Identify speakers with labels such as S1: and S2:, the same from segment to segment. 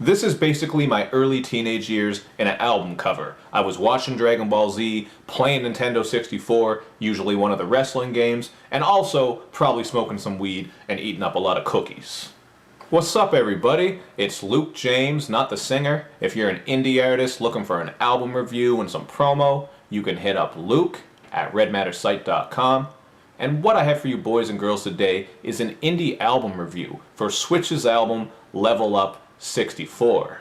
S1: This is basically my early teenage years in an album cover. I was watching Dragon Ball Z, playing Nintendo 64, usually one of the wrestling games, and also probably smoking some weed and eating up a lot of cookies. What's up everybody? It's Luke James, not the singer. If you're an indie artist looking for an album review and some promo, you can hit up Luke at redmattersite.com. And what I have for you boys and girls today is an indie album review for Swych's album Level Up 64.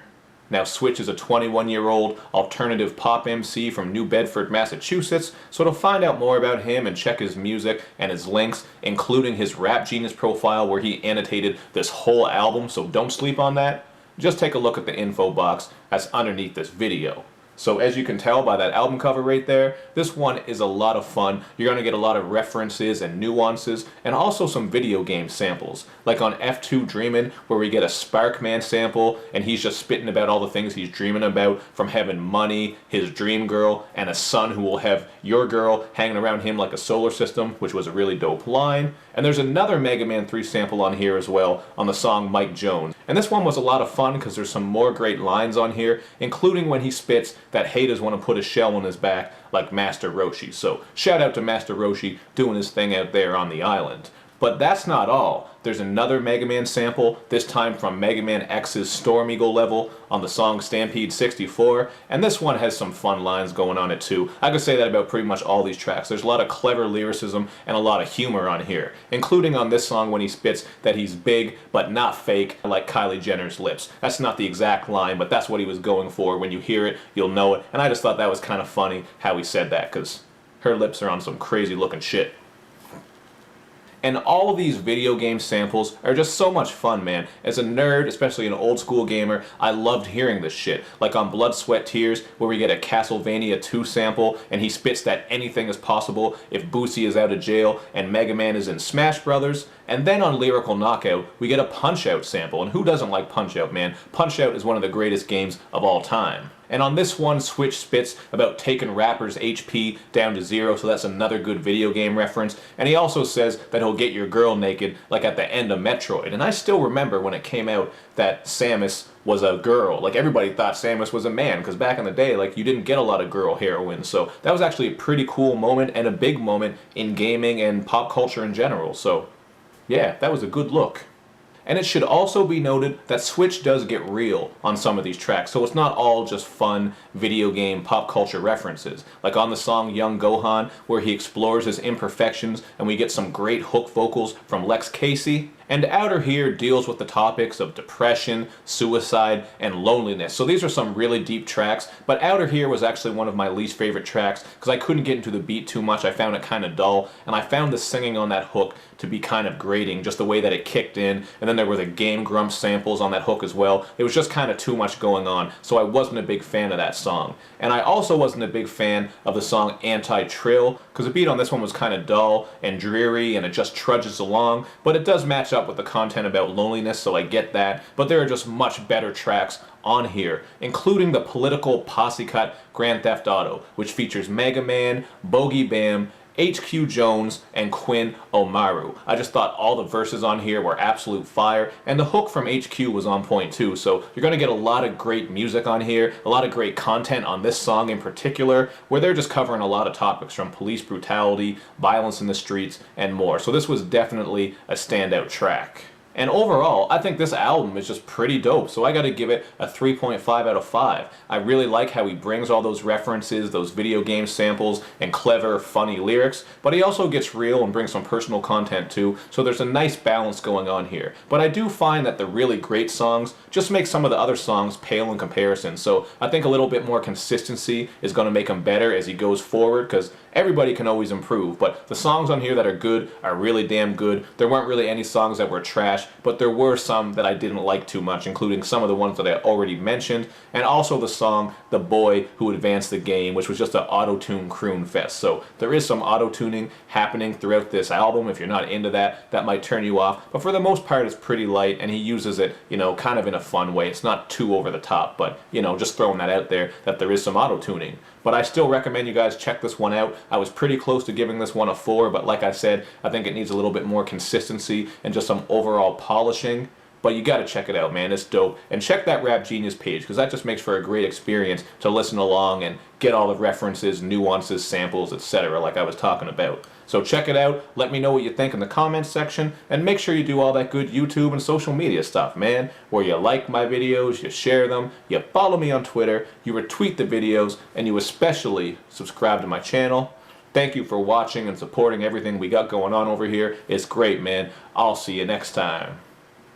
S1: Now Swych is a 21-year-old alternative pop MC from New Bedford, Massachusetts, so to find out more about him and check his music and his links, including his Rap Genius profile where he annotated this whole album, so don't sleep on that, just take a look at the info box that's underneath this video. So as you can tell by that album cover right there, this one is a lot of fun. You're going to get a lot of references and nuances, and also some video game samples. Like on F2 Dreamin, where we get a Sparkman sample, and he's just spitting about all the things he's dreaming about, from having money, his dream girl, and a son who will have your girl hanging around him like a solar system, which was a really dope line. And there's another Mega Man 3 sample on here as well, on the song Mike Jones. And this one was a lot of fun because there's some more great lines on here, including when he spits that haters want to put a shell on his back like Master Roshi. So shout out to Master Roshi doing his thing out there on the island. But that's not all. There's another Mega Man sample, this time from Mega Man X's Storm Eagle level on the song Stampede 64, and this one has some fun lines going on it too. I could say that about pretty much all these tracks. There's a lot of clever lyricism and a lot of humor on here, including on this song when he spits that he's big but not fake like Kylie Jenner's lips. That's not the exact line, but that's what he was going for. When you hear it, you'll know it, and I just thought that was kind of funny how he said that, because her lips are on some crazy looking shit. And all of these video game samples are just so much fun, man. As a nerd, especially an old school gamer, I loved hearing this shit. Like on Blood, Sweat, Tears, where we get a Castlevania 2 sample, and he spits that anything is possible if Boosie is out of jail and Mega Man is in Smash Brothers. And then on Lyrical Knockout, we get a Punch-Out sample, and who doesn't like Punch-Out, man? Punch-Out is one of the greatest games of all time. And on this one, Swych spits about taking rappers' HP down to 0, so that's another good video game reference. And he also says that he'll get your girl naked, like at the end of Metroid. And I still remember when it came out that Samus was a girl. Like, everybody thought Samus was a man, because back in the day, like, you didn't get a lot of girl heroines. So that was actually a pretty cool moment, and a big moment in gaming and pop culture in general. So yeah, that was a good look. And it should also be noted that Swych does get real on some of these tracks, so it's not all just fun video game pop culture references. Like on the song Young Gohan, where he explores his imperfections and we get some great hook vocals from Lex Casey. And Outer Here deals with the topics of depression, suicide, and loneliness. So these are some really deep tracks, but Outer Here was actually one of my least favorite tracks because I couldn't get into the beat too much. I found it kind of dull, and I found the singing on that hook to be kind of grating, just the way that it kicked in, and then there were the Game Grumps samples on that hook as well. It was just kind of too much going on, so I wasn't a big fan of that song. And I also wasn't a big fan of the song Anti-Trill, because the beat on this one was kind of dull and dreary, and it just trudges along, but it does match up with the content about loneliness, so I get that. But there are just much better tracks on here, including the political posse cut Grand Theft Auto, which features Mega Man, Bogey Bam, HQ Jones, and Quinn Omaru. I just thought all the verses on here were absolute fire, and the hook from HQ was on point too, so you're going to get a lot of great music on here, a lot of great content on this song in particular, where they're just covering a lot of topics from police brutality, violence in the streets, and more. So this was definitely a standout track. And overall, I think this album is just pretty dope, so I gotta give it a 3.5 out of 5. I really like how he brings all those references, those video game samples, and clever, funny lyrics, but he also gets real and brings some personal content too, so there's a nice balance going on here. But I do find that the really great songs just make some of the other songs pale in comparison, so I think a little bit more consistency is gonna make him better as he goes forward, because everybody can always improve, but the songs on here that are good are really damn good. There weren't really any songs that were trash, but there were some that I didn't like too much, including some of the ones that I already mentioned, and also the song The Boy Who Advanced the Game, which was just an auto-tune croon fest. So there is some auto-tuning happening throughout this album. If you're not into that, that might turn you off, but for the most part it's pretty light, and he uses it, you know, kind of in a fun way. It's not too over the top, but, you know, just throwing that out there that there is some auto-tuning. But I still recommend you guys check this one out. I was pretty close to giving this one a 4, but like I said, I think it needs a little bit more consistency and just some overall polishing. but you gotta check it out, man. It's dope. And check that Rap Genius page, because that just makes for a great experience to listen along and get all the references, nuances, samples, etc. like I was talking about. So check it out, let me know what you think in the comments section, and make sure you do all that good YouTube and social media stuff, man, where you like my videos, you share them, you follow me on Twitter, you retweet the videos, and you especially subscribe to my channel. Thank you for watching and supporting everything we got going on over here. It's great, man. I'll see you next time.